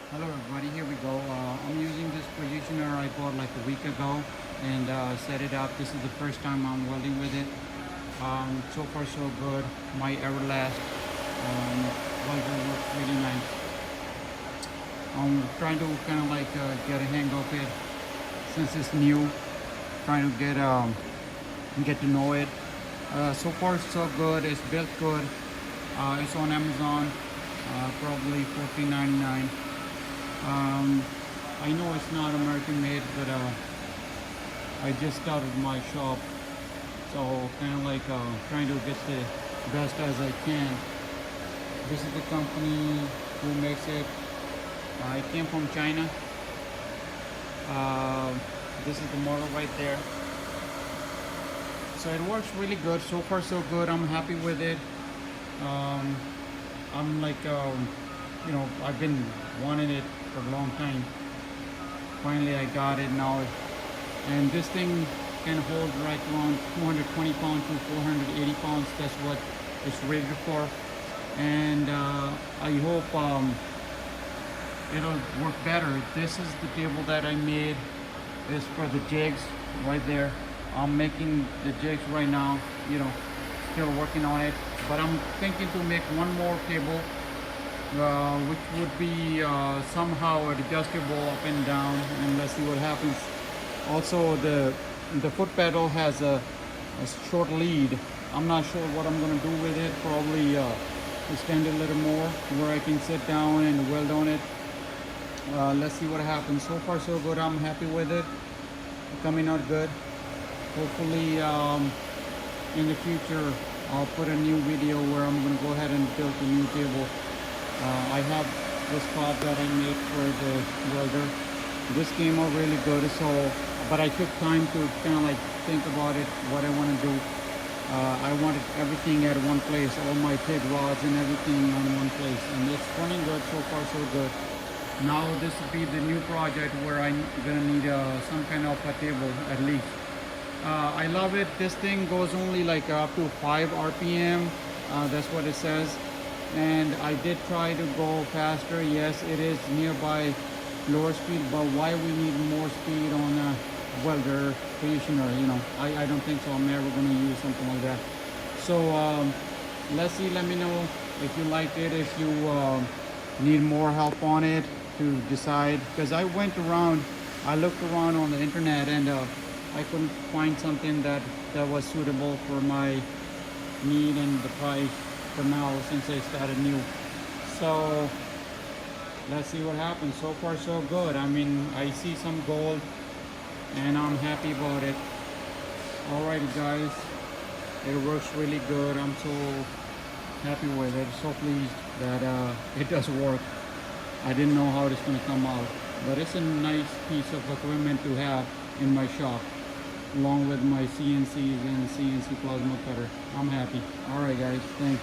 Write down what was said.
Hello everybody, here we go. I'm using this positioner I bought like a week ago and set it up. This is the first time I'm welding with it. So far so good. My Everlast welder works really nice. I'm trying to kind of like get a hang of it since it's new. Trying to get to know it. So far so good. It's built good. It's on Amazon, probably $14.99. I know it's not American made, but I just started my shop, so kind of like trying to get the best as I can. This is the company who makes it. It came from China. Uh, this is the model right there. So it works really good. So far so good. I'm happy with it. Um, I'm like, I've been wanting it for a long time. Finally, I got it now, and this thing can hold right around 220 pounds to 480 pounds. That's what it's rated for, and I hope it'll work better. This is the table that I made. Is for the jigs right there. I'm making the jigs right now. Still working on it, but I'm thinking to make one more table, which would be somehow adjustable up and down, and let's see what happens. Also, the foot pedal has a short lead. I'm not sure what I'm going to do with it. Probably extend it a little more where I can sit down and weld on it. Let's see what happens. So far so good. I'm happy with it. Coming out good. Hopefully in the future I'll put a new video where I'm going to go ahead and build a new table. I have this part that I made for the welder. This came out really good, but I took time to kind of like think about it, what I want to do. I wanted everything at one place, all my pig rods and everything on one place, and it's running good. So far so good. Now this will be the new project where I'm gonna need some kind of a table at least. I love it. This thing goes only like up to 5 RPM. That's what it says. And I did try to go faster. Yes, it is nearby lower speed, but why we need more speed on a welder positioner? I don't think so. I'm never going to use something like that. So let's see. Let me know if you liked it, if you need more help on it to decide, because I looked around on the internet, and I couldn't find something that was suitable for my need and the price for now, since I started new. So let's see what happens. So far so good. I mean, I see some gold and I'm happy about it. Alrighty guys, it works really good. I'm so happy with it, so pleased that it does work. I didn't know how it's going to come out, but it's a nice piece of equipment to have in my shop, along with my CNCs and CNC plasma cutter. I'm happy. Alright guys, thanks.